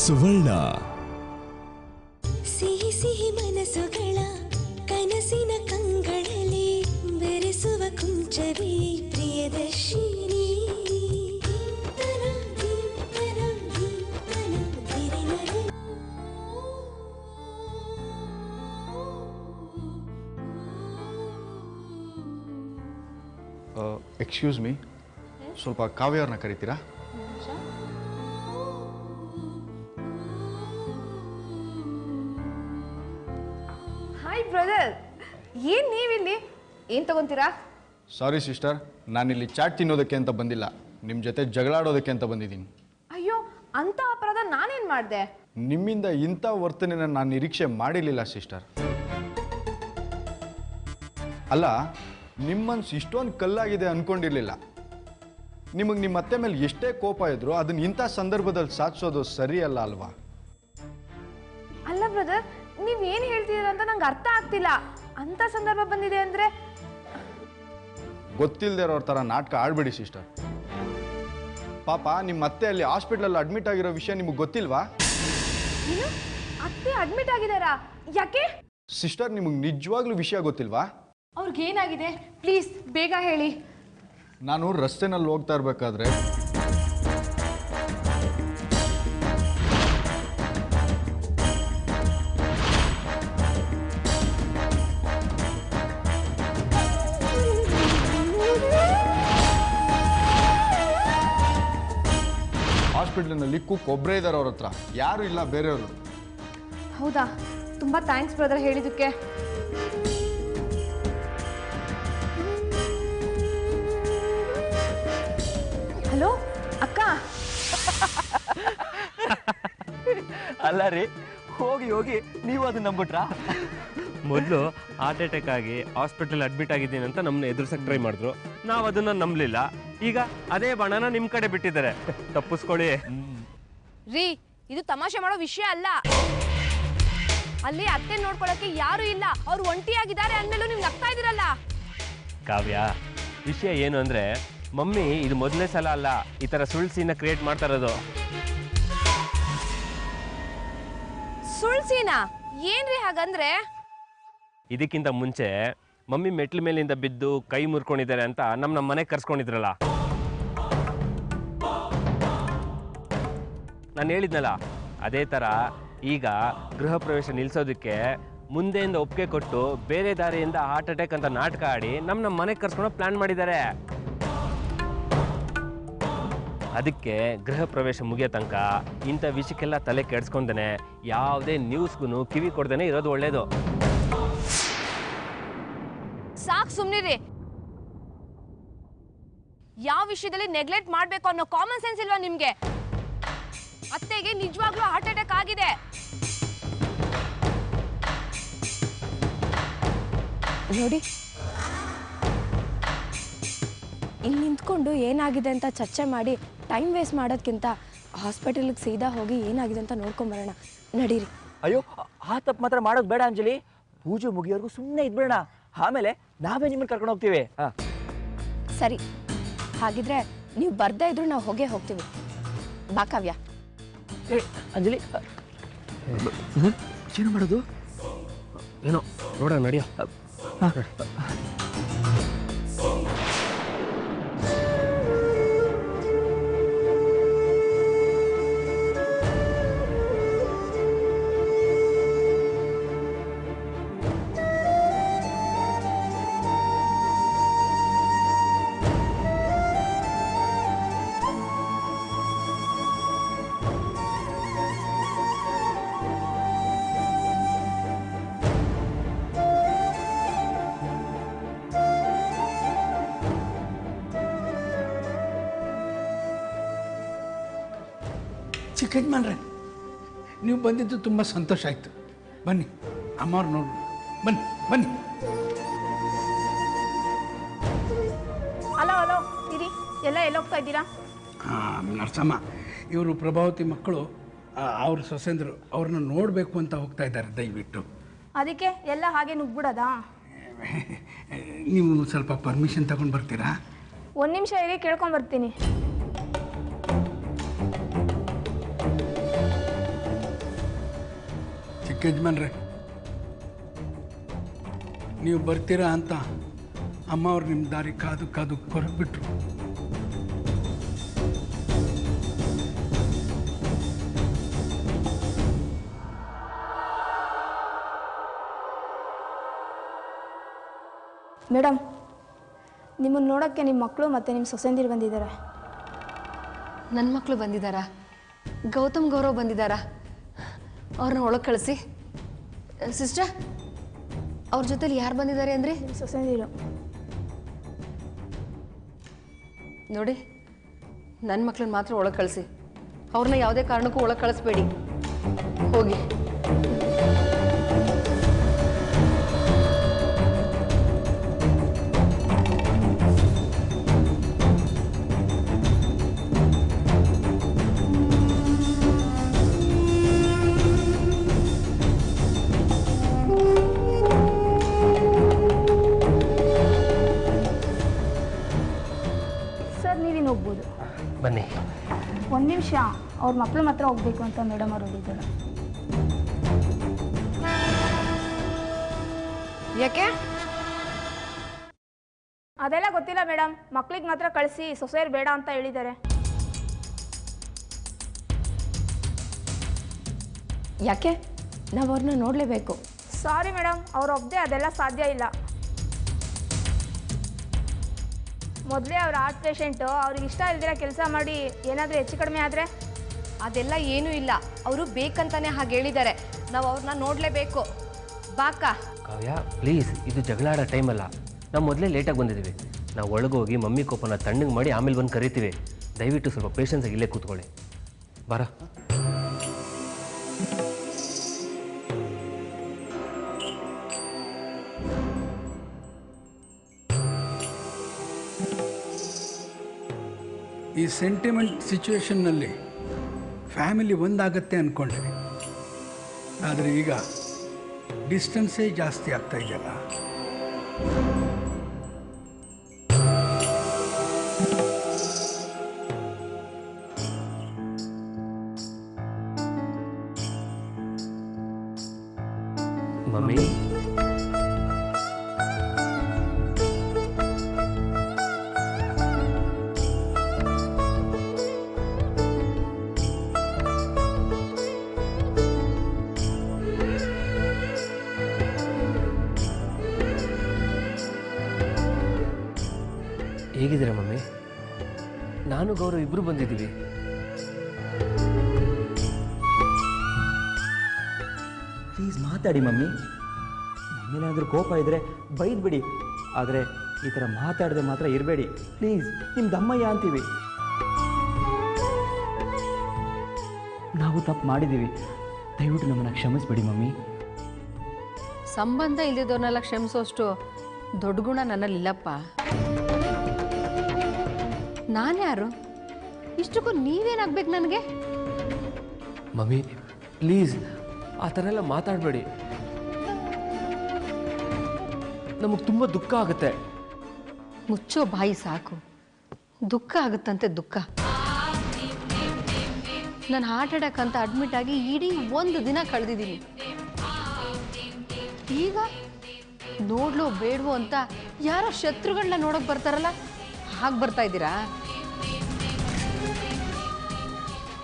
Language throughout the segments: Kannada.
ಸುವರ್ಣ. ಸಿಹಿ ಸಿಹಿ ಮನಸ್ಸುಗಳ ಕನಸಿನ ಕಂಗಳಲ್ಲಿ ಬೆರೆಸುವ ಕುಂಚವೇ ಪ್ರಿಯದರ್ಶಿನಿ. ಎಕ್ಸ್ಕ್ಯೂಸ್ ಮೀ, ಸ್ವಲ್ಪ ಕಾವ್ಯವ್ರನ್ನ ಕರಿತೀರಾ? ಹಾಯ್ ಬ್ರದರ್, ಏನ್ ನೀವಿಲ್ಲಿ ಏನ್ ತಗೊಂತೀರಾ? ಸಾರಿ ಸಿಸ್ಟರ್, ನಾನಿಲ್ಲಿ ಚಾಟ್ ತಿನ್ನೋದಕ್ಕೆ ಅಂತ ಬಂದಿಲ್ಲ, ನಿಮ್ಮ ಜೊತೆ ಜಗಳಾಡೋದಕ್ಕೆ ಅಂತ ಬಂದಿದ್ದೀನಿ. ಅಯ್ಯೋ, ಅಂತ ಅಪರಾಧ ನಾನೇನ್ ಮಾಡ್ದೆ? ನಿಮ್ಮಿಂದ ಇಂಥ ವರ್ತನೆನ ನಾನು ನಿರೀಕ್ಷೆ ಮಾಡಿರಲಿಲ್ಲ ಸಿಸ್ಟರ್. ಅಲ್ಲ, ನಿಮ್ಮ ಮನಸ್ಸು ಇಷ್ಟೊಂದು ಕಲ್ಲಾಗಿದೆ ಅಂದ್ಕೊಂಡಿರಲಿಲ್ಲ. ನಿಮಗೆ ನಿಮ್ಮ ಅತ್ತೆ ಮೇಲೆ ಎಷ್ಟೇ ಕೋಪ ಇದ್ರು ಅದನ್ನ ಇಂಥ ಸಂದರ್ಭದಲ್ಲಿ ಸಾಧಿಸೋದು ಸರಿಯಲ್ಲ ಅಲ್ವಾ? ಅಲ್ಲ ಬ್ರದರ್, ನೀವ್ ಏನ್ ಹೇಳ್ತಿದ್ದೀರ ಅಂತ ನಂಗೆ ಅರ್ಥ ಆಗ್ತಿಲ್ಲ. ಅಂತ ಸಂದರ್ಭ ಬಂದಿದೆ ಅಂದ್ರೆ ಗೊತ್ತಿಲ್ಲದೆ ಇರೋರ ಥರ ನಾಟಕ ಆಡ್ಬೇಡಿ ಸಿಸ್ಟರ್. ಪಾಪ ನಿಮ್ಮ ಅತ್ತೆ ಅಲ್ಲಿ ಹಾಸ್ಪಿಟ್ಲಲ್ಲಿ ಅಡ್ಮಿಟ್ ಆಗಿರೋ ವಿಷಯ ನಿಮಗೆ ಗೊತ್ತಿಲ್ವಾ? ಏನು? ಅತ್ತೆ ಅಡ್ಮಿಟ್ ಆಗಿದಾರಾ? ಯಾಕೆ? ಸಿಸ್ಟರ್, ನಿಮಗೆ ನಿಜವಾಗ್ಲೂ ವಿಷಯ ಗೊತ್ತಿಲ್ವಾ? ಅವ್ರಿಗೇನಾಗಿದೆ? ಪ್ಲೀಸ್ ಬೇಗ ಹೇಳಿ. ನಾನು ರಸ್ತೆನಲ್ಲಿ ಹೋಗ್ತಾ ಇರಬೇಕಾದ್ರೆ ಹಾಸ್ಪಿಟ್ಲಿನಲ್ಲಿ ಕುಕ್ ಒಬ್ಬರೇ ಇದ್ದಾರೆ, ಅವ್ರ ಹತ್ರ ಯಾರು ಇಲ್ಲ ಬೇರೆಯವರು. ಹೌದಾ? ತುಂಬಾ ಥ್ಯಾಂಕ್ಸ್ ಬ್ರದರ್ ಹೇಳಿದಕ್ಕೆ. ಹಲೋ ಅಕ್ಕ. ಅಲ್ಲ ರೀ, ಹೋಗಿ ಹೋಗಿ ನೀವು ಅದನ್ನ ನಂಬಿಟ್ರಾ? ಮೊದಲು ಹಾರ್ಟ್ ಅಟ್ಯಾಕ್ ಆಗಿ ಹಾಸ್ಪಿಟಲ್ ಅಡ್ಮಿಟ್ ಆಗಿದ್ದೀನಿ ಅಂತ ನಮ್ಮನ್ನ ಎದುರಿಸಕ್ಕೆ ಟ್ರೈ ಮಾಡಿದ್ರು. ನಾವು ಅದನ್ನ ನಂಬಲಿಲ್ಲ. ಈಗ ಅದೇ ಬಣನ ನಿಮ್ಮ ಕಡೆ ಬಿಟ್ಟಿದ್ದಾರೆ. ತಪ್ಪಿಸ್ಕೊಳ್ಳಿ ರೀ, ಇದು ತಮಾಷೆ ಮಾಡೋ ವಿಷಯ ಅಲ್ಲ. ಅಲ್ಲಿ ಅತ್ತೆ ನೋಡ್ಕೊಳಕ್ಕೆ ಯಾರು ಇಲ್ಲ, ಅವ್ರು ಒಂಟಿಯಾಗಿದ್ದಾರೆ ಅಂದ್ಮೇಲೂ ನೀವು ನಗ್ತಾ ಇದೀರಲ್ಲ. ಕಾವ್ಯ, ವಿಷಯ ಏನು ಅಂದ್ರೆ ಮಮ್ಮಿ ಇದು ಮೊದಲನೇ ಸಲ ಅಲ್ಲ ಈ ಥರ ಸುಳ್ಳು ಸೀನ ಕ್ರಿಯೇಟ್ ಮಾಡ್ತಾ ಇರೋದು. ಸುಳ್ಳು ಸೀನಾ? ಏನ್ರಿ ಹಾಗಂದ್ರೆ? ಇದಕ್ಕಿಂತ ಮುಂಚೆ ಮಮ್ಮಿ ಮೆಟ್ಲ ಮೇಲಿಂದ ಬಿದ್ದು ಕೈ ಮುರ್ಕೊಂಡಿದ್ದಾರೆ ಅಂತ ನಮ್ಮ ಮನೆಗೆ ಕರ್ಸ್ಕೊಂಡಿದ್ರಲ್ಲ. ನಾನು ಹೇಳಿದ್ನಲ್ಲ, ಅದೇ ಥರ ಈಗ ಗೃಹ ಪ್ರವೇಶ ನಿಲ್ಲಿಸೋದಕ್ಕೆ ಮುಂದೆಯಿಂದ ಒಪ್ಪಿಗೆ ಕೊಟ್ಟು ಬೇರೆ ದಾರಿಯಿಂದ ಹಾರ್ಟ್ ಅಟ್ಯಾಕ್ ಅಂತ ನಾಟಕ ಆಡಿ ನಮ್ಮ ಮನೆಗೆ ಕರ್ಸ್ಕೊಳ್ಳೋ ಪ್ಲಾನ್ ಮಾಡಿದ್ದಾರೆ. ಅದಕ್ಕೆ ಗೃಹ ಪ್ರವೇಶ ಮುಗಿಯೋ ತನಕ ಇಂಥ ವಿಷಯಕ್ಕೆಲ್ಲ ತಲೆ ಕೆಡ್ಸ್ಕೊಂಡೇನೆ ಯಾವುದೇ ನ್ಯೂಸ್ಗೂ ಕಿವಿ ಕೊಡ್ದೇನೆ ಇರೋದು ಒಳ್ಳೇದು. ಸಾಕು ಸುಮ್ನಿರಿ. ಯಾವ ವಿಷಯದಲ್ಲಿ ನೆಗ್ಲೆಕ್ಟ್ ಮಾಡ್ಬೇಕು ಅನ್ನೋ ಕಾಮನ್ ಸೆನ್ಸ್ ಇಲ್ವಾ ನಿಮ್ಗೆ? ಅತ್ತೆಗೆ ನಿಜವಾಗ್ಲೂ ಹಾರ್ಟ್ ಅಟ್ಯಾಕ್ ಆಗಿದೆ. ನೋಡಿ, ಇಲ್ಲಿ ನಿಂತ್ಕೊಂಡು ಏನಾಗಿದೆ ಅಂತ ಚರ್ಚೆ ಮಾಡಿ ಟೈಮ್ ವೇಸ್ಟ್ ಮಾಡೋದ್ಕಿಂತ ಹಾಸ್ಪಿಟಲ್ಗೆ ಸೀದಾ ಹೋಗಿ ಏನಾಗಿದೆ ಅಂತ ನೋಡ್ಕೊಂಬರೋಣ. ನಡೀರಿ. ಅಯ್ಯೋ, ಆ ತಪ್ಪು ಮಾತ್ರ ಮಾಡೋದು ಬೇಡ ಅಂಜಲಿ. ಪೂಜೆ ಮುಗಿಯೋರ್ಗು ಸುಮ್ಮನೆ ಇದ್ಬೇಡ, ಆಮೇಲೆ ನಾವೇ ನಿಮ್ಮನ್ನು ಕರ್ಕೊಂಡು ಹೋಗ್ತೀವಿ. ಸರಿ, ಹಾಗಿದ್ರೆ ನೀವು ಬರ್ದೇ ಇದ್ರು ನಾವು ಹೋಗೇ ಹೋಗ್ತೀವಿ. ಬಾ ಕಾವ್ಯ. ಅಂಜಲಿ, ಏನು ಮಾಡೋದು? ಏನೋ ನೋಡೋಣ, ನಡಿಯೋ. ಚಿಕ್ಕ ಯಜಮಾನ್ರೆ, ನೀವು ಬಂದಿದ್ದು ತುಂಬ ಸಂತೋಷ ಆಯಿತು. ಬನ್ನಿ, ಅಮ್ಮವ್ರು ನೋಡು. ಬನ್ನಿ ಬನ್ನಿ. ಹಲೋ ಹಲೋ ಇರಿ, ಎಲ್ಲ ಎಲ್ಲೋಗ್ತಾ ಇದ್ದೀರಾ? ಹಾಂ ನರಸಮ್ಮ, ಇವರು ಪ್ರಭಾವತಿ ಮಕ್ಕಳು, ಅವ್ರ ಸೊಸೆಂದರು ಅವ್ರನ್ನ ನೋಡಬೇಕು ಅಂತ ಹೋಗ್ತಾ ಇದ್ದಾರೆ. ದಯವಿಟ್ಟು ಅದಕ್ಕೆ ಎಲ್ಲ ಹಾಗೆ ನುಗ್ಬಿಡೋದಾ? ನೀವು ಸ್ವಲ್ಪ ಪರ್ಮಿಷನ್ ತಗೊಂಡು ಬರ್ತೀರಾ? ಒಂದು ನಿಮಿಷ ಇರಿ, ಕೇಳ್ಕೊಂಬರ್ತೀನಿ. ಯಜಮಾನ್ರೆ, ನೀವು ಬರ್ತೀರಾ ಅಂತ ಅಮ್ಮ ಅವ್ರು ನಿಮ್ಮ ದಾರಿ ಕಾದು ಕಾದು ಕೊರಗ್ಬಿಟ್ರು. ಮೇಡಮ್, ನಿಮ್ಮನ್ನು ನೋಡೋಕ್ಕೆ ನಿಮ್ಮ ಮಕ್ಕಳು ಮತ್ತು ನಿಮ್ಮ ಸೊಸೆಂದಿರು ಬಂದಿದ್ದಾರೆ. ನನ್ನ ಮಕ್ಕಳು ಬಂದಿದ್ದಾರಾ? ಗೌತಮ್ ಗೌರವ್ ಬಂದಿದ್ದಾರಾ? ಅವ್ರನ್ನ ಒಳಗೆ ಕಳಿಸಿ. ಸಿಸ್ಟರ್, ಅವ್ರ ಜೊತೆಲಿ ಯಾರು ಬಂದಿದ್ದಾರೆ ಅಂದರೆ? ನಿಮ್ಮ ಸೊಸೆಂದಿರು. ನೋಡಿ, ನನ್ನ ಮಕ್ಕಳನ್ನ ಮಾತ್ರ ಒಳಗೆ ಕಳಿಸಿ. ಅವ್ರನ್ನ ಯಾವುದೇ ಕಾರಣಕ್ಕೂ ಒಳಗೆ ಕಳಿಸ್ಬೇಡಿ. ಹೋಗಿ. ಸರ್, ನೀವಿನ್ನು ಹೋಗ್ಬೋದು. ಬನ್ನಿ. ಒಂದು ನಿಮಿಷ, ಅವ್ರ ಮಕ್ಕಳು ಮಾತ್ರ ಹೋಗ್ಬೇಕು ಅಂತ ಮೇಡಮ್ ಅವ್ರು ಹೇಳಿದ್ದಾರೆ. ಯಾಕೆ? ಅದೆಲ್ಲ ಗೊತ್ತಿಲ್ಲ ಮೇಡಮ್, ಮಕ್ಳಿಗೆ ಮಾತ್ರ ಕಳಿಸಿ, ಸೊಸೆಯರು ಬೇಡ ಅಂತ ಹೇಳಿದ್ದಾರೆ. ಯಾಕೆ? ನಾವು ಅವ್ರನ್ನ ನೋಡಲೇಬೇಕು. ಸಾರಿ ಮೇಡಮ್, ಅವ್ರು ಒಬ್ಬದೇ ಅದೆಲ್ಲ ಸಾಧ್ಯ ಇಲ್ಲ. ಮೊದಲೇ ಅವ್ರ ಹಾರ್ಟ್ ಪೇಷೆಂಟು, ಅವ್ರಿಗೆ ಇಷ್ಟ ಇಲ್ದಿರ ಕೆಲಸ ಮಾಡಿ ಏನಾದರೂ ಹೆಚ್ಚು ಕಡಿಮೆ ಆದರೆ? ಅದೆಲ್ಲ ಏನೂ ಇಲ್ಲ, ಅವರು ಬೇಕಂತಾನೆ ಹಾಗೆ ಹೇಳಿದ್ದಾರೆ. ನಾವು ಅವ್ರನ್ನ ನೋಡಲೇಬೇಕು. ಬಾಕ ಕಾವ್ಯ, ಪ್ಲೀಸ್, ಇದು ಜಗಳಾಡೋ ಟೈಮಲ್ಲ. ನಾವು ಮೊದಲೇ ಲೇಟಾಗಿ ಬಂದಿದ್ದೀವಿ. ನಾವು ಒಳಗೋಗಿ ಮಮ್ಮಿ ಕೋಪನ ತಣ್ಣಗೆ ಮಾಡಿ ಆಮೇಲೆ ಬಂದು ಕರಿತೀವಿ. ದಯವಿಟ್ಟು ಸ್ವಲ್ಪ ಪೇಷನ್ಸಾಗಿ ಇಲ್ಲೇ ಕೂತ್ಕೊಳ್ಳಿ. ಬರ. ಈ ಸೆಂಟಿಮೆಂಟ್ ಸಿಚುವೇಶನ್ನಲ್ಲಿ ಫ್ಯಾಮಿಲಿ ಒಂದಾಗತ್ತೆ ಅಂದ್ಕೊಂಡ್ರಿ, ಆದರೆ ಈಗ ಡಿಸ್ಟೆನ್ಸೇ ಜಾಸ್ತಿ ಆಗ್ತಾ ಇದೆಯಲ್ಲ. ಮಮ್ಮಿ, ಹೇಗಿದ್ದೀರಾ ಮಮ್ಮಿ? ನಾನು ಗೌರವ್ ಇಬ್ಬರು ಬಂದಿದ್ದೀವಿ. ಪ್ಲೀಸ್ ಮಾತಾಡಿ ಮಮ್ಮಿ. ನಮ್ಮೇನಾದರೂ ಕೋಪ ಇದ್ದರೆ ಬೈದ್ಬಿಡಿ, ಆದರೆ ಈ ಥರ ಮಾತಾಡದೆ ಮಾತ್ರ ಇರಬೇಡಿ ಪ್ಲೀಸ್. ನಿಮ್ಮ ದಮ್ಮಯ್ಯ ಅಂತೀವಿ. ನಾವು ತಪ್ಪು ಮಾಡಿದ್ದೀವಿ, ದಯವಿಟ್ಟು ನಮ್ಮನ್ನು ಕ್ಷಮಿಸ್ಬಿಡಿ ಮಮ್ಮಿ. ಸಂಬಂಧ ಇಲ್ಲದವ್ರನ್ನೆಲ್ಲ ಕ್ಷಮಿಸೋಷ್ಟು ದೊಡ್ಡ ಗುಣ ನನ್ನಲ್ಲಿಲ್ಲಪ್ಪ. ನಾನ್ಯಾರು? ಇಷ್ಟಕ್ಕೂ ನೀವೇನಾಗ್ಬೇಕು ನನಗೆ? ಮಮ್ಮಿ ಪ್ಲೀಸ್, ಆ ಥರ ಎಲ್ಲ ಮಾತಾಡಬೇಡಿ. ನಮಗೆ ತುಂಬ ದುಃಖ ಆಗುತ್ತೆ. ಮುಚ್ಚೋ ಬಾಯಿ ಸಾಕು. ದುಃಖ ಆಗುತ್ತಂತೆ ದುಃಖ. ನಾನು ಹಾರ್ಟ್ ಅಟ್ಯಾಕ್ ಅಂತ ಅಡ್ಮಿಟ್ ಆಗಿ ಇಡೀ 1 ದಿನ ಕಳೆದಿದ್ದೀನಿ. ಈಗ ನೋಡ್ಲೋ ಬೇಡವೋ ಅಂತ ಯಾರೋ ಶತ್ರುಗಳನ್ನ ನೋಡೋಕೆ ಬರ್ತಾರಲ್ಲ, ಹಾಗೆ ಬರ್ತಾ ಇದ್ದೀರಾ?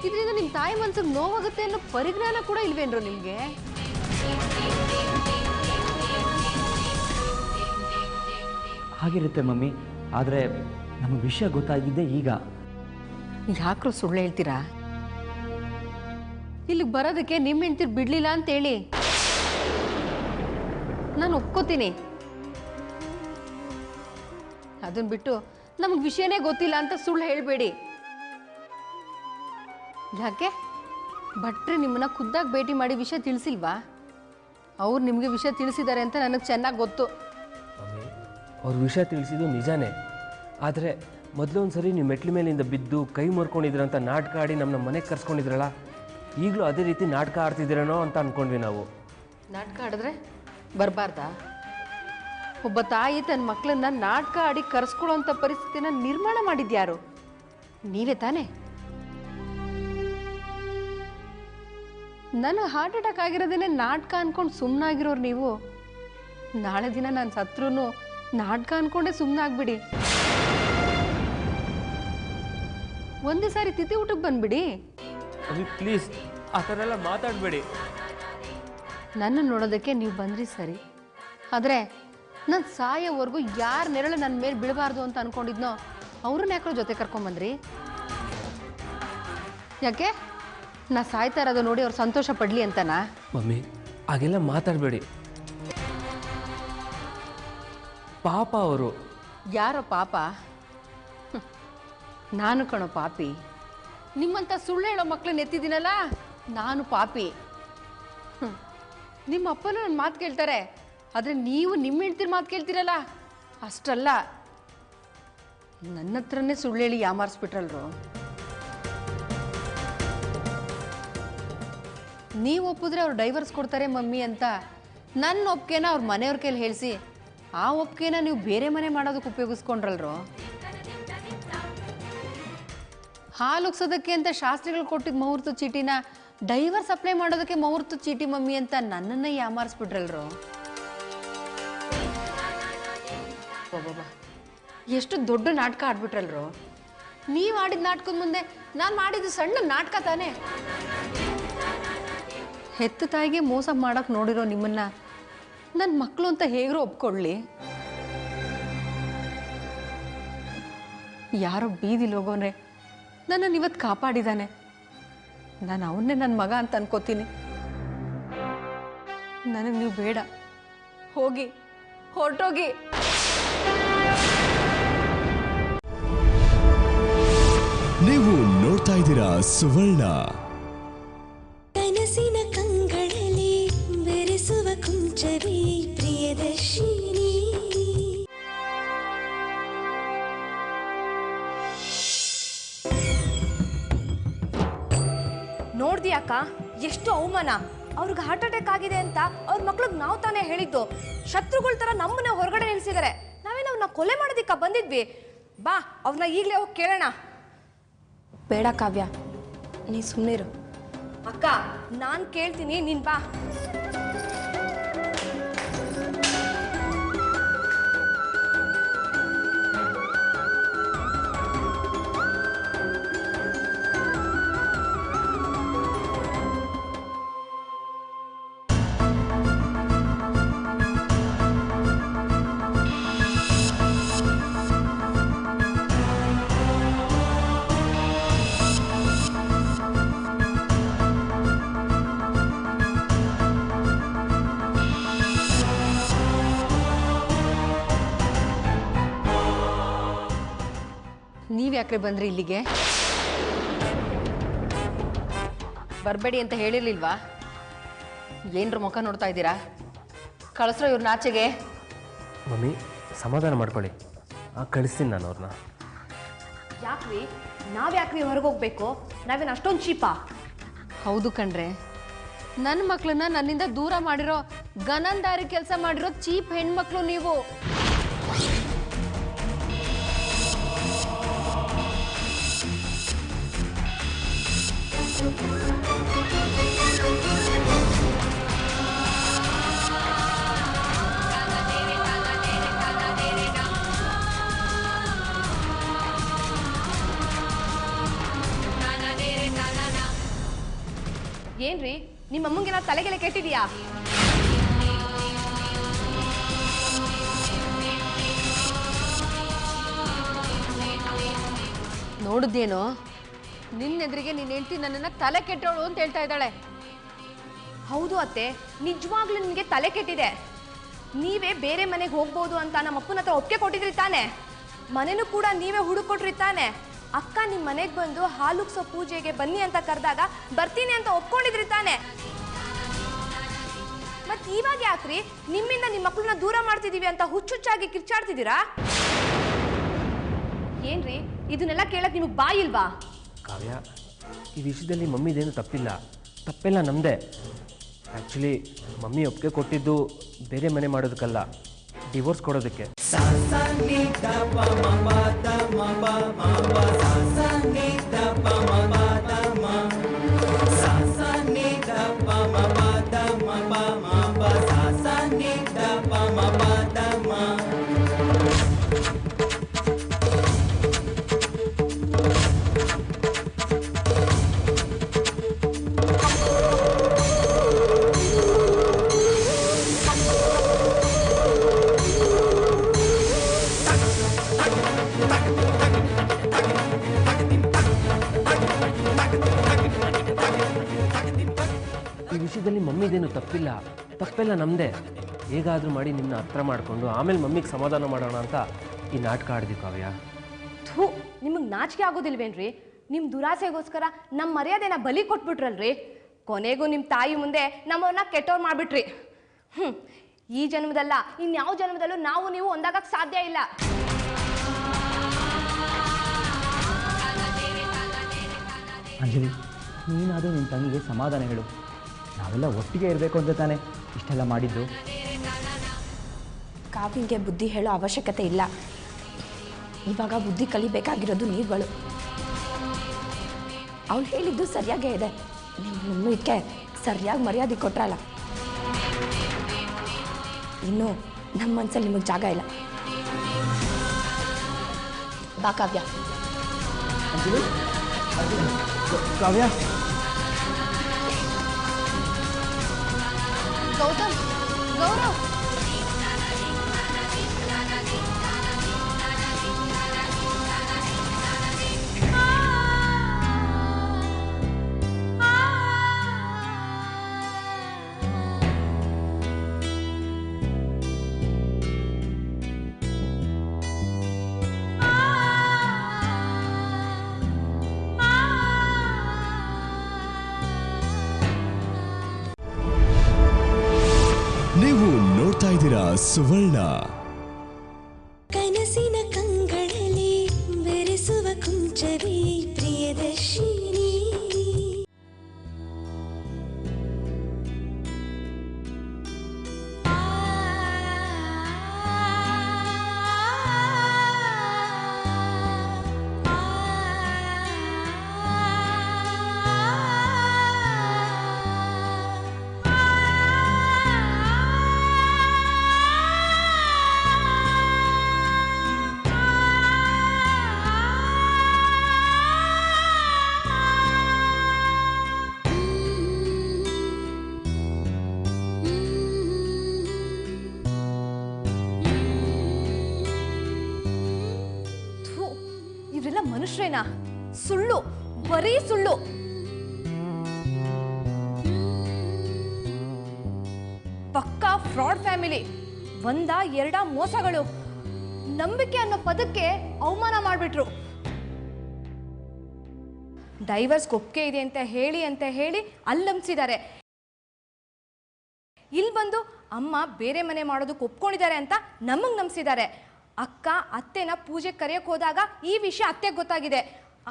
ಇದರಿಂದ ನಿಮ್ಮ ತಾಯಿ ಮನ್ಸಿಗೆ ನೋವಾಗುತ್ತೆ ಅನ್ನೋ ಪರಿಜ್ಞಾನ ಕೂಡ ಇಲ್ವೇನ್ರೋ ನಿಮಗೆ? ಹಾಗಿರುತ್ತೆ ಮಮ್ಮಿ, ಆದರೆ ನಮಗೆ ವಿಷಯ ಗೊತ್ತಾಗಿದ್ದೆ ಈಗ. ಯಾಕ್ರೋ ಸುಳ್ಳು ಹೇಳ್ತೀರಾ? ಇಲ್ಲಿಗೆ ಬರೋದಕ್ಕೆ ನಿಮ್ಮ ಹೆಂಡ್ತಿರು ಬಿಡಲಿಲ್ಲ ಅಂತೇಳಿ ನಾನು ಒಪ್ಕೋತೀನಿ. ಅದನ್ನ ಬಿಟ್ಟು ನಮಗೆ ವಿಷಯನೇ ಗೊತ್ತಿಲ್ಲ ಅಂತ ಸುಳ್ಳು ಹೇಳಬೇಡಿ. ಯಾಕೆ? ಭಟ್ರೆ ನಿಮ್ಮನ್ನ ಖುದ್ದಾಗಿ ಭೇಟಿ ಮಾಡಿ ವಿಷಯ ತಿಳಿಸಿಲ್ವಾ? ಅವ್ರು ನಿಮಗೆ ವಿಷಯ ತಿಳಿಸಿದ್ದಾರೆ ಅಂತ ನನಗೆ ಚೆನ್ನಾಗಿ ಗೊತ್ತು. ಮಮ್ಮಿ, ಅವ್ರ ವಿಷಯ ತಿಳಿಸಿದ್ದು ನಿಜಾನೇ. ಆದರೆ ಮೊದಲೊಂದು ಸರಿ ನೀವು ಮೆಟ್ಲ ಮೇಲಿಂದ ಬಿದ್ದು ಕೈ ಮುರ್ಕೊಂಡಿದ್ರಂತ ನಾಟಕ ಆಡಿ ನಮ್ಮನ್ನ ಮನೆಗೆ ಕರ್ಸ್ಕೊಂಡಿದ್ರಲ್ಲ, ಈಗಲೂ ಅದೇ ರೀತಿ ನಾಟಕ ಆಡ್ತಿದ್ದೀರೇನೋ ಅಂತ ಅಂದ್ಕೊಂಡ್ವಿ ನಾವು. ನಾಟಕ ಆಡಿದ್ರೆ ಬರಬಾರ್ದಾ? ಒಬ್ಬ ತಾಯಿ ತನ್ನ ಮಕ್ಕಳನ್ನ ನಾಟಕ ಆಡಿ ಕರೆಸ್ಕೊಳ್ಳೋಂಥ ಪರಿಸ್ಥಿತಿನ ನಿರ್ಮಾಣ ಮಾಡಿದ್ಯಾರು? ನೀವೇ ತಾನೇ? ನನ್ನ ಹಾರ್ಟ್ ಅಟ್ಯಾಕ್ ಆಗಿರೋದೇನೆ ನಾಟಕ ಅಂದ್ಕೊಂಡು ಸುಮ್ಮನಾಗಿರೋರು ನೀವು. ನಾಳೆ ದಿನ ನಾನು ಸತ್ರೂ ನಾಟಕ ಅಂದ್ಕೊಂಡೇ ಸುಮ್ಮನಾಗ್ಬಿಡಿ. ಒಂದೇ ಸಾರಿ ತಿಥಿ ಊಟಕ್ಕೆ ಬಂದ್ಬಿಡಿ. ಅಭಿ ಪ್ಲೀಸ್ ಆ ಥರ ಎಲ್ಲ ಮಾತಾಡಬೇಡಿ. ನನ್ನ ನೋಡೋದಕ್ಕೆ ನೀವು ಬಂದ್ರಿ ಸರಿ, ಆದರೆ ನಾನು ಸಾಯೋವರೆಗೂ ಯಾರ ನೆರಳು ನನ್ನ ಮೇಲೆ ಬೀಳಬಾರ್ದು ಅಂತ ಅಂದ್ಕೊಂಡಿದ್ನೋ ಅವ್ರನ್ನ ಯಾಕೋ ಜೊತೆ ಕರ್ಕೊಂಬಂದ್ರಿ? ಯಾಕೆ ನಾ ಸಾಯ್ತಾ ಇರೋದು ನೋಡಿ ಅವ್ರು ಸಂತೋಷ ಪಡಲಿ ಅಂತನಾ? ಮಮ್ಮಿ ಹಾಗೆಲ್ಲ ಮಾತಾಡಬೇಡಿ. ಪಾಪ ಅವರು. ಯಾರೋ ಪಾಪ? ನಾನು ಕಣೋ ಪಾಪಿ. ನಿಮ್ಮಂಥ ಸುಳ್ಳು ಹೇಳೋ ಮಕ್ಕಳನ್ನ ಎತ್ತಿದ್ದೀನಲ್ಲ, ನಾನು ಪಾಪಿ. ನಿಮ್ಮ ಅಪ್ಪನೂ ನನ್ನ ಮಾತು ಕೇಳ್ತಾರೆ, ಆದರೆ ನೀವು ನಿಮ್ಮ ಹೆಂಡ್ತಿರ ಮಾತು ಕೇಳ್ತೀರಲ್ಲ, ಅಷ್ಟಲ್ಲ. ನನ್ನ ಹತ್ರನೇ ಸುಳ್ಳು ಹೇಳಿ ಯಾಮಾರಿಸ್ಬಿಟ್ರಲ್ರು. ನೀವು ಒಪ್ಪಿದ್ರೆ ಅವ್ರು ಡೈವರ್ಸ್ ಕೊಡ್ತಾರೆ ಮಮ್ಮಿ ಅಂತ ನನ್ನ ಒಪ್ಪಿಗೆನ ಅವ್ರ ಮನೆಯವ್ರ ಕೈಲಿ ಹೇಳಿಸಿ ಆ ಒಪ್ಪಿಗೆನ ನೀವು ಬೇರೆ ಮನೆ ಮಾಡೋದಕ್ಕೆ ಉಪಯೋಗಿಸ್ಕೊಂಡ್ರಲ್ರು. ಹಾಲು ಉಗ್ಸೋದಕ್ಕೆ ಅಂತ ಶಾಸ್ತ್ರಿಗಳು ಕೊಟ್ಟಿದ್ದ ಮುಹೂರ್ತ ಚೀಟಿನ ಡೈವರ್ಸ್ ಅಪ್ಲೈ ಮಾಡೋದಕ್ಕೆ ಮುಹೂರ್ತ ಚೀಟಿ ಮಮ್ಮಿ ಅಂತ ನನ್ನನ್ನೇ ಯಾಮಾರಿಸ್ಬಿಟ್ರಲ್ರು. ಬಾಬಾ ಎಷ್ಟು ದೊಡ್ಡ ನಾಟಕ ಆಡ್ಬಿಟ್ರಲ್ರು. ನೀವು ಆಡಿದ ನಾಟಕದ ಮುಂದೆ ನಾನು ಮಾಡಿದ್ದು ಸಣ್ಣ ನಾಟಕ ತಾನೇ. ಹೆತ್ತ ತಾಯಿಗೆ ಮೋಸ ಮಾಡೋಕೆ ನೋಡಿರೋ ನಿಮ್ಮನ್ನ ನನ್ನ ಮಕ್ಕಳು ಅಂತ ಹೇಗ್ರೂ ಒಪ್ಕೊಳ್ಳಿ. ಯಾರೋ ಬೀದಿಲಿ ಹೋಗೋನೆ ನನ್ನನ್ನು ಇವತ್ತು ಕಾಪಾಡಿದ್ದಾನೆ. ನಾನು ಅವನ್ನೇ ನನ್ನ ಮಗ ಅಂತ ಅನ್ಕೋತೀನಿ. ನನಗೆ ನೀವು ಬೇಡ, ಹೋಗಿ, ಹೊರಟೋಗಿ. ನೀವು ನೋಡ್ತಾ ಇದ್ದೀರಾ ಸುವರ್ಣ. ಕನಸಿನ ಕಂಗಳಲ್ಲಿ ಬೆರೆಸುವ ಕುಂಚವೇ ಪ್ರಿಯದರ್ಶಿನಿ. ನೋಡ್ದಿ ಅಕ್ಕ, ಎಷ್ಟು ಅವಮಾನ. ಅವ್ರಿಗೆ ಹಾರ್ಟ್ ಅಟ್ಯಾಕ್ ಆಗಿದೆ ಅಂತ ಅವ್ರ ಮಕ್ಳಿಗೆ ನಾವು ತಾನೇ ಹೇಳಿದ್ದು. ಶತ್ರುಗಳ ಥರ ನಮ್ಮನ್ನ ಹೊರಗಡೆ ನಿಲ್ಸಿದ್ದಾರೆ. ನಾವೇನು ಅವ್ರನ್ನ ಕೊಲೆ ಮಾಡೋದಿಕ್ಕ ಬಂದಿದ್ವಿ? ಬಾ ಅವ್ರನ್ನ ಈಗಲೇ ಹೋಗಿ ಕೇಳೋಣ. ಬೇಡ ಕಾವ್ಯ, ನೀ ಸುಮ್ಮನಿರು. ಅಕ್ಕ ನಾನು ಕೇಳ್ತೀನಿ, ನೀನು ಬಾ. ನೀವು ಯಾಕ್ರೆ ಬಂದ್ರಿ ಇಲ್ಲಿಗೆ? ಬರಬೇಡಿ ಅಂತ ಹೇಳಿರ್ಲಿಲ್ವಾ? ಏನರ ಮುಖ ನೋಡ್ತಾ ಇದ್ದೀರಾ? ಕಳಿಸ್ರೋ ಇವ್ರನ್ನ ಆಚೆಗೆ. ಮಮ್ಮಿ ಸಮಾಧಾನ ಮಾಡ್ಕೊಳ್ಳಿ, ಕಳಿಸ್ತೀನಿ ನಾನು ಅವ್ರನ್ನ. ಯಾಕ್ರಿ ನಾವ್ಯಾಕ್ರಿ ಹೊರಗೆ ಹೋಗ್ಬೇಕು? ನಾವೇನು ಅಷ್ಟೊಂದು ಚೀಪಾ? ಹೌದು ಕಣ್ರೆ, ನನ್ನ ಮಕ್ಕಳನ್ನ ನನ್ನಿಂದ ದೂರ ಮಾಡಿರೋ ಗನಂದಾರಿ ಕೆಲಸ ಮಾಡಿರೋ ಚೀಪ್ ಹೆಣ್ಮಕ್ಳು ನೀವು. ಏನ್ರಿ ನಿಮ್ಮ ಅಮ್ಮಂಗೆ ನಾ ತಲೆಗೆಲೆ ಕೆಟ್ಟಿದೀಯಾ? ನೋಡಿದ್ದೇನೋ, ನಿನ್ನೆದ್ರಿಗೆ ನೀನು ಹೆಂಡ್ತಿ ನನ್ನನ್ನು ತಲೆ ಕೆಟ್ಟವಳು ಅಂತ ಹೇಳ್ತಾ ಇದ್ದಾಳೆ. ಹೌದು ಅತ್ತೆ, ನಿಜವಾಗ್ಲೂ ನಿಮಗೆ ತಲೆ ಕೆಟ್ಟಿದೆ. ನೀವೇ ಬೇರೆ ಮನೆಗೆ ಹೋಗ್ಬೋದು ಅಂತ ನಮ್ಮ ಅಪ್ಪನ ಹತ್ರ ಒಪ್ಪಿಗೆ ಕೊಟ್ಟಿದ್ರಿ ತಾನೆ. ಮನೆನೂ ಕೂಡ ನೀವೇ ಹುಡುಕೊಟ್ರಿ ತಾನೆ. ಅಕ್ಕ ನಿಮ್ಮ ಮನೆಗೆ ಬಂದು ಹಾಲುಕ್ಸೋ ಪೂಜೆಗೆ ಬನ್ನಿ ಅಂತ ಕರೆದಾಗ ಬರ್ತೀನಿ ಅಂತ ಒಪ್ಕೊಂಡಿದ್ರಿ ತಾನೆ. ಮತ್ ಇವಾಗ ಯಾಕ್ರಿ ನಿಮ್ಮಿಂದ ನಿಮ್ಮ ಮಕ್ಕಳನ್ನ ದೂರ ಮಾಡ್ತಿದೀವಿ ಅಂತ ಹುಚ್ಚುಚ್ಚಾಗಿ ಕಿರ್ಚಾಡ್ತಿದ್ದೀರಾ? ಏನ್ರಿ ಇದನ್ನೆಲ್ಲ ಕೇಳಕ್ ನಿಮಗೆ ಬಾಯಿ ಇಲ್ವಾ? ಕಾವ್ಯ, ಈ ವಿಷಯದಲ್ಲಿ ಮಮ್ಮಿದೇನು ತಪ್ಪಿಲ್ಲ, ತಪ್ಪೆಲ್ಲ ನಮ್ಮದೇ. ಆ್ಯಕ್ಚುಲಿ ಮಮ್ಮಿ ಒಪ್ಪಿಗೆ ಕೊಟ್ಟಿದ್ದು ಬೇರೆ ಮನೆ ಮಾಡೋದಕ್ಕಲ್ಲ, ಡಿವೋರ್ಸ್ ಕೊಡೋದಕ್ಕೆ. ಸ ವಿಷಯದಲ್ಲಿ ಮಮ್ಮಿದೇನು ತಪ್ಪಿಲ್ಲ, ತಪ್ಪೆಲ್ಲ ನಮ್ಮದೇ. ಹೇಗಾದರೂ ಮಾಡಿ ನಿಮ್ಮನ್ನ ಹತ್ರ ಮಾಡಿಕೊಂಡು ಆಮೇಲೆ ಮಮ್ಮಿಗೆ ಸಮಾಧಾನ ಮಾಡೋಣ ಅಂತ ಈ ನಾಟಕ ಆಡಿದ್ವಿ ಕಾವ್ಯ. ಥೂ, ನಿಮಗೆ ನಾಚಿಕೆ ಆಗೋದಿಲ್ವೇನ್ರಿ? ನಿಮ್ಮ ದುರಾಸೆಗೋಸ್ಕರ ನಮ್ಮ ಮರ್ಯಾದೆನ ಬಲಿ ಕೊಟ್ಬಿಟ್ರಲ್ರಿ. ಕೊನೆಗೂ ನಿಮ್ಮ ತಾಯಿ ಮುಂದೆ ನಮ್ಮನ್ನ ಕೆಟ್ಟವ್ರು ಮಾಡಿಬಿಟ್ರಿ. ಈ ಜನ್ಮದಲ್ಲ, ಇನ್ಯಾವ ಜನ್ಮದಲ್ಲೂ ನಾವು ನೀವು ಒಂದಾಗಕ್ಕೆ ಸಾಧ್ಯ ಇಲ್ಲ. ಅಂಜಲಿ, ನೀನಾದರೂ ನಿನ್ನ ತಂಗಿಗೆ ಸಮಾಧಾನ ಹೇಳು. ನಾವೆಲ್ಲ ಒಟ್ಟಿಗೆ ಇರಬೇಕು ಅಂತ ತಾನೇ ಇಷ್ಟೆಲ್ಲ ಮಾಡಿದ್ದು. ಕಾವ್ಯಂಗೆ ಬುದ್ಧಿ ಹೇಳೋ ಅವಶ್ಯಕತೆ ಇಲ್ಲ. ಇವಾಗ ಬುದ್ಧಿ ಕಲಿಬೇಕಾಗಿರೋದು ನೀವುಗಳು. ಅವಳು ಹೇಳಿದ್ದು ಸರಿಯಾಗೇ ಇದೆ. ನಿಮ್ಮ ಇದಕ್ಕೆ ಸರಿಯಾಗಿ ಮರ್ಯಾದೆ ಕೊಟ್ರಲ್ಲ. ಇನ್ನು ನಮ್ಮ ಮನಸ್ಸಲ್ಲಿ ನಿಮಗೆ ಜಾಗ ಇಲ್ಲ. ಬಾ ಕಾವ್ಯ. ಕಾವ್ಯ, ಗೌತಮ್, ಗೌರವ್, ನೀವು ನೋಡ್ತಾ ಇದ್ದೀರಾ ಸುವರ್ಣ. ಕನಸಿನ ಕಂಗಳಲ್ಲಿ ಬೆರೆಸುವ ಕುಂಚವೇ ಪ್ರಿಯದರ್ಶಿನಿ. ಇವರೆಲ್ಲ ಮನುಷ್ಯರೇನಾ? ಸುಳ್ಳು, ಬರೀ ಸುಳ್ಳು. ಪಕ್ಕಾ ಫ್ರಾಡ್ ಫ್ಯಾಮಿಲಿ. ಒಂದ ಎರಡ ಮೋಸಗಳು. ನಂಬಿಕೆ ಅನ್ನೋ ಪದಕ್ಕೆ ಅವಮಾನ ಮಾಡಿಬಿಟ್ರು. ಡೈವರ್ಸ್ ಒಪ್ಪಿಗೆ ಇದೆ ಅಂತ ಹೇಳಿ ಅಲ್ಲಂಬಿಸಿದ್ದಾರೆ. ಇಲ್ಲಿ ಬಂದು ಅಮ್ಮ ಬೇರೆ ಮನೆ ಮಾಡೋದಕ್ಕೆ ಒಪ್ಕೊಂಡಿದ್ದಾರೆ ಅಂತ ನಮಗೆ ನಂಬಿಸಿದ್ದಾರೆ. ಅಕ್ಕ ಅತ್ತೆನ ಪೂಜೆ ಕರೆಯಕ್ಕೆ ಹೋದಾಗ ಈ ವಿಷಯ ಅತ್ತೆಗೆ ಗೊತ್ತಾಗಿದೆ.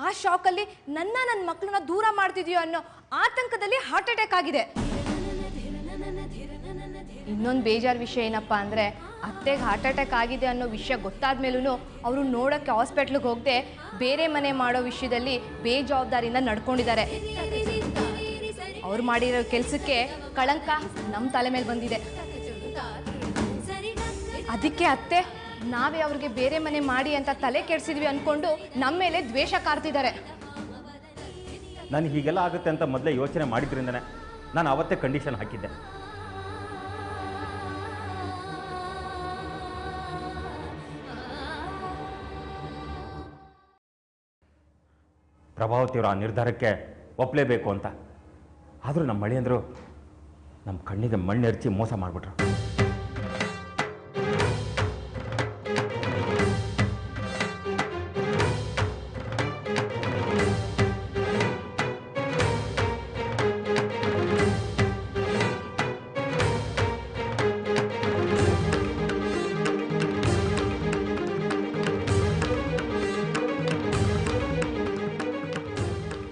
ಆ ಶಾಕಲ್ಲಿ ನನ್ನ ಮಕ್ಕಳನ್ನ ದೂರ ಮಾಡ್ತಿದ್ಯೋ ಅನ್ನೋ ಆತಂಕದಲ್ಲಿ ಹಾರ್ಟ್ ಅಟ್ಯಾಕ್ ಆಗಿದೆ. ಇನ್ನೊಂದು ಬೇಜಾರು ವಿಷಯ ಏನಪ್ಪ ಅಂದರೆ, ಅತ್ತೆಗೆ ಹಾರ್ಟ್ ಅಟ್ಯಾಕ್ ಆಗಿದೆ ಅನ್ನೋ ವಿಷಯ ಗೊತ್ತಾದ ಮೇಲೂ ಅವರು ನೋಡೋಕ್ಕೆ ಹಾಸ್ಪಿಟ್ಲಿಗೆ ಹೋಗದೆ ಬೇರೆ ಮನೆ ಮಾಡೋ ವಿಷಯದಲ್ಲಿ ಬೇಜವಾಬ್ದಾರಿಯಿಂದ ನಡ್ಕೊಂಡಿದ್ದಾರೆ. ಅವ್ರು ಮಾಡಿರೋ ಕೆಲಸಕ್ಕೆ ಕಳಂಕ ನಮ್ಮ ತಲೆ ಮೇಲೆ ಬಂದಿದೆ. ಅದಕ್ಕೆ ಅತ್ತೆ ನಾವೇ ಅವ್ರಿಗೆ ಬೇರೆ ಮನೆ ಮಾಡಿ ಅಂತ ತಲೆ ಕೆಡಿಸಿದ್ವಿ ಅಂದ್ಕೊಂಡು ನಮ್ಮ ಮೇಲೆ ದ್ವೇಷ ಕಾರ್ತಿದ್ದಾರೆ. ನಾನು ಹೀಗೆಲ್ಲ ಆಗುತ್ತೆ ಅಂತ ಮೊದಲೇ ಯೋಚನೆ ಮಾಡಿದ್ರಿಂದನೇ ನಾನು ಅವತ್ತೇ ಕಂಡೀಷನ್ ಹಾಕಿದ್ದೆ. ಪ್ರಭಾವತಿಯವರು ಆ ನಿರ್ಧಾರಕ್ಕೆ ಒಪ್ಪಲೇಬೇಕು ಅಂತ. ಆದರೂ ನಮ್ಮ ಮಳೆಯಂದರು ನಮ್ಮ ಕಣ್ಣಿಗೆ ಮಣ್ಣೆರಚಿ ಮೋಸ ಮಾಡಿಬಿಟ್ರು.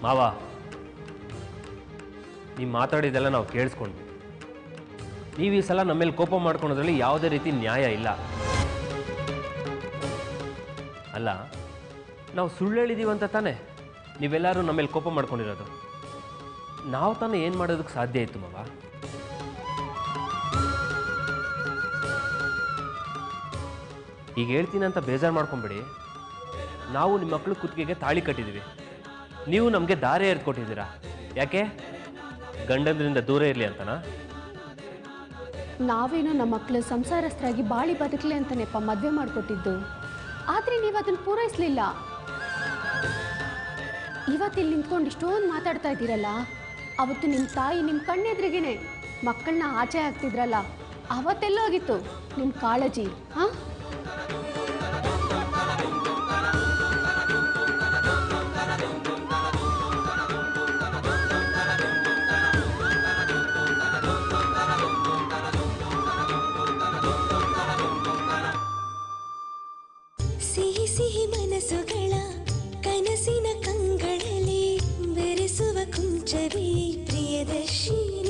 ಮಾವ, ನೀವು ಮಾತಾಡಿದ್ದೆಲ್ಲ ನಾವು ಕೇಳಿಸ್ಕೊಂಡ್ವಿ. ನೀವು ಈ ಸಲ ನಮ್ಮ ಮೇಲೆ ಕೋಪ ಮಾಡ್ಕೊಳೋದ್ರಲ್ಲಿ ಯಾವುದೇ ರೀತಿ ನ್ಯಾಯ ಇಲ್ಲ. ಅಲ್ಲ, ನಾವು ಸುಳ್ಳು ಹೇಳಿದ್ದೀವಿ ಅಂತ ತಾನೇ ನೀವೆಲ್ಲರೂ ನಮ್ಮ ಮೇಲೆ ಕೋಪ ಮಾಡ್ಕೊಂಡಿರೋದು. ನಾವು ತಾನೇ ಏನು ಮಾಡೋದಕ್ಕೆ ಸಾಧ್ಯ ಇತ್ತು ಮಾವ? ಈಗ ಹೇಳ್ತೀನಿ ಅಂತ ಬೇಜಾರು ಮಾಡ್ಕೊಂಬೇಡಿ. ನಾವು ನಿಮ್ಮ ಮಕ್ಕಳು ಕುತ್ತಿಗೆಗೆ ತಾಳಿ ಕಟ್ಟಿದ್ದೀವಿ, ನೀವು ನಮಗೆ ದಾರಿ ಎರೆದು ಕೊಟ್ಟಿದ್ದೀರಾ. ಯಾಕೆ? ಗಂಡಂದ್ರಿಂದ ದೂರ ಇರಲಿ ಅಂತನಾ? ನಾವೇನೋ ನಮ್ಮ ಮಕ್ಕಳು ಸಂಸಾರಸ್ಥರಾಗಿ ಬಾಳಿ ಬದುಕಲಿ ಅಂತನೇಪ್ಪ ಮದುವೆ ಮಾಡಿಕೊಟ್ಟಿದ್ದು. ಆದರೆ ನೀವು ಅದನ್ನು ಪೂರೈಸಲಿಲ್ಲ. ಇವತ್ತಿಲ್ಲಿ ನಿಂತ್ಕೊಂಡು ಇಷ್ಟೊಂದು ಮಾತಾಡ್ತಾ ಇದ್ದೀರಲ್ಲ, ಅವತ್ತು ನಿಮ್ಮ ತಾಯಿ ನಿಮ್ಮ ಕಣ್ಣೆದ್ರಿಗೇನೆ ಮಕ್ಕಳನ್ನ ಆಚೆ ಹಾಕ್ತಿದ್ರಲ್ಲ, ಅವತ್ತೆಲ್ಲೋಗಿತ್ತು ನಿಮ್ಮ ಕಾಳಜಿ? ಹಾಂ, ಸಿಹಿ ಸಿಹಿ ಮನಸ್ಸುಗಳ ಕನಸಿನ ಕಂಗಳಲ್ಲಿ ಬೆರೆಸುವ ಕುಂಚವೇ ಪ್ರಿಯದರ್ಶಿನಿ.